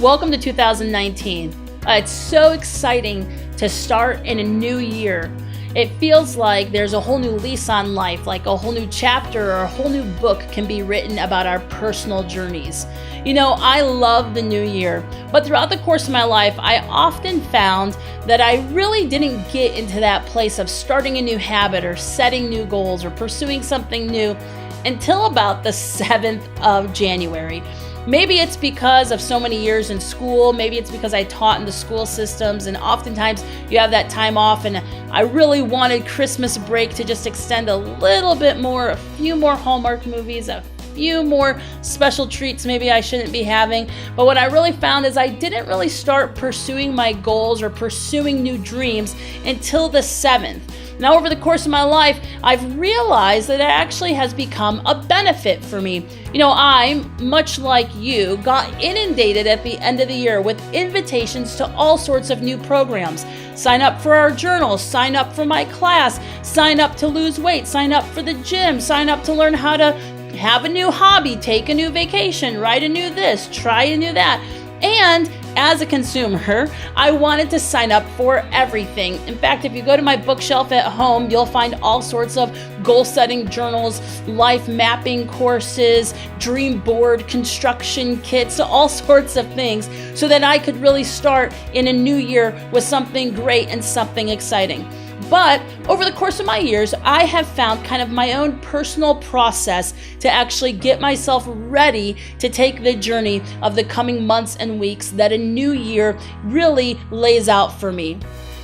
Welcome to 2019. It's so exciting to start in a new year. It feels like there's a whole new lease on life, like a whole new chapter or a whole new book can be written about our personal journeys. You know, I love the new year, but throughout the course of my life, I often found that I really didn't get into that place of starting a new habit or setting new goals or pursuing something new until about the 7th of January. Maybe it's because of so many years in school. Maybe it's because I taught in the school systems, and oftentimes you have that time off, and I really wanted Christmas break to just extend a little bit more, a few more Hallmark movies, a few more special treats maybe I shouldn't be having. But what I really found is I didn't really start pursuing my goals or pursuing new dreams until the 7th. Now, over the course of my life, I've realized that it actually has become a benefit for me. You know, I, much like you, got inundated at the end of the year with invitations to all sorts of new programs. Sign up for our journal, sign up for my class, sign up to lose weight, sign up for the gym, sign up to learn how to have a new hobby, take a new vacation, write a new this, try a new that. And as a consumer, I wanted to sign up for everything. In fact, if you go to my bookshelf at home, you'll find all sorts of goal-setting journals, life mapping courses, dream board construction kits, all sorts of things, so that I could really start in a new year with something great and something exciting. But over the course of my years, I have found kind of my own personal process to actually get myself ready to take the journey of the coming months and weeks that a new year really lays out for me.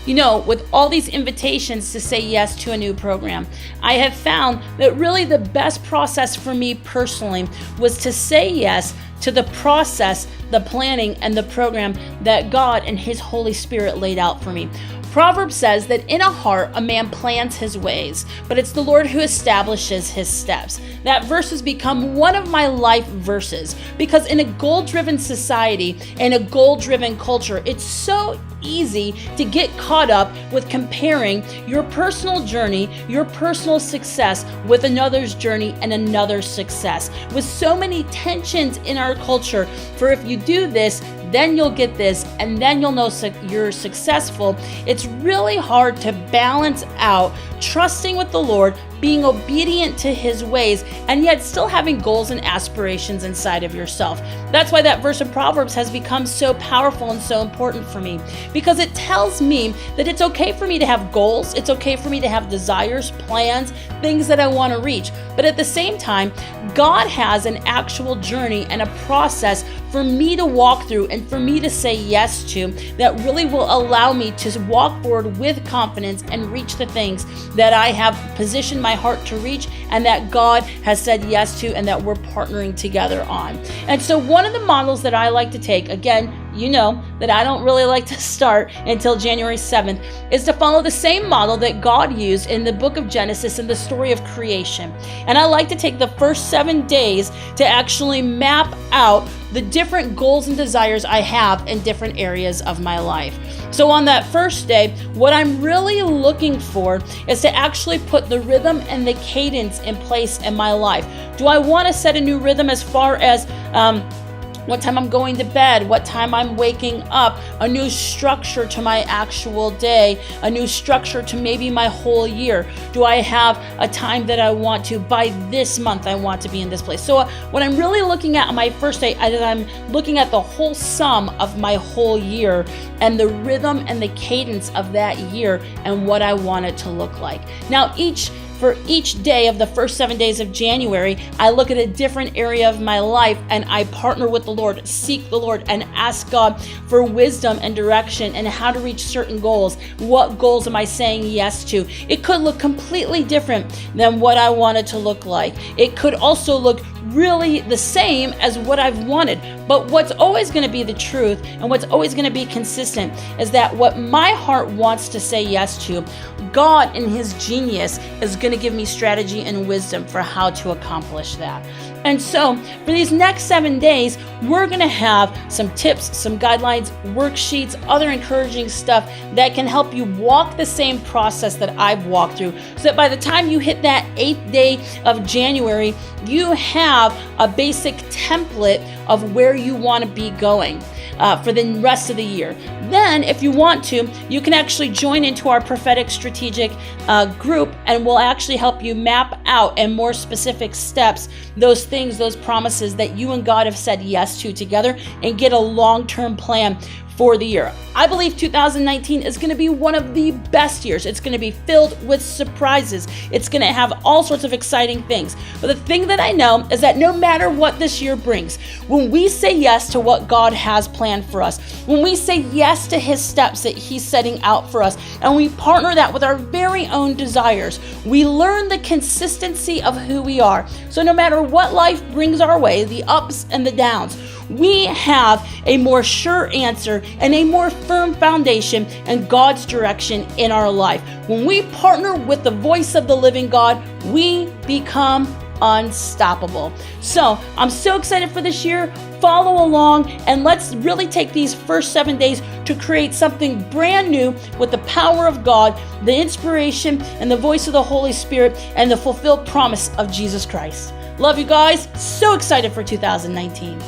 You know, with all these invitations to say yes to a new program, I have found that really the best process for me personally was to say yes to the process, the planning, and the program that God and His Holy Spirit laid out for me. Proverbs says that in a heart a man plans his ways, but it's the Lord who establishes his steps. That verse has become one of my life verses because in a goal-driven society and a goal-driven culture, it's so easy to get caught up with comparing your personal journey, your personal success with another's journey and another's success. With so many tensions in our culture for if you do this, then you'll get this, and then you'll know you're successful. It's really hard to balance out trusting with the Lord, being obedient to His ways, and yet still having goals and aspirations inside of yourself. That's why that verse of Proverbs has become so powerful and so important for me, because it tells me that it's okay for me to have goals, it's okay for me to have desires, plans, things that I want to reach. But at the same time, God has an actual journey and a process for me to walk through and for me to say yes to that really will allow me to walk forward with confidence and reach the things that I have positioned my heart to reach and that God has said yes to and that we're partnering together on. And so one of the models that I like to take, again, you know that I don't really like to start until January 7th, is to follow the same model that God used in the book of Genesis in the story of creation. And I like to take the first 7 days to actually map out the different goals and desires I have in different areas of my life. So on that first day, what I'm really looking for is to actually put the rhythm and the cadence in place in my life. Do I want to set a new rhythm as far as what time I'm going to bed, what time I'm waking up, a new structure to my actual day, a new structure to maybe my whole year? Do I have a time that I want to, by this month, I want to be in this place? So what I'm really looking at on my first day, I'm looking at the whole sum of my whole year and the rhythm and the cadence of that year and what I want it to look like. Now, for each day of the first 7 days of January, I look at a different area of my life and I partner with the Lord, seek the Lord, and ask God for wisdom and direction and how to reach certain goals. What goals am I saying yes to? It could look completely different than what I want it to look like. It could also look really the same as what I've wanted. But what's always going to be the truth and what's always going to be consistent is that what my heart wants to say yes to, God in His genius is going to give me strategy and wisdom for how to accomplish that. And so for these next 7 days, we're going to have some tips, some guidelines, worksheets, other encouraging stuff that can help you walk the same process that I've walked through, so that by the time you hit that 8th day of January, you have a basic template of where you want to be going. for the rest of the year. Then, if you want to, you can actually join into our prophetic strategic group, and we'll actually help you map out in more specific steps those things, those promises that you and God have said yes to together, and get a long-term plan for the year. I believe 2019 is going to be one of the best years. It's going to be filled with surprises. It's going to have all sorts of exciting things. But the thing that I know is that no matter what this year brings, when we say yes to what God has planned for us, when we say yes to His steps that He's setting out for us, and we partner that with our very own desires, we learn the consistency of who we are. So no matter what life brings our way, the ups and the downs, we have a more sure answer and a more firm foundation in God's direction in our life. When we partner with the voice of the living God, we become unstoppable. So I'm so excited for this year. Follow along, and let's really take these first 7 days to create something brand new with the power of God, the inspiration and the voice of the Holy Spirit, and the fulfilled promise of Jesus Christ. Love you guys. So excited for 2019.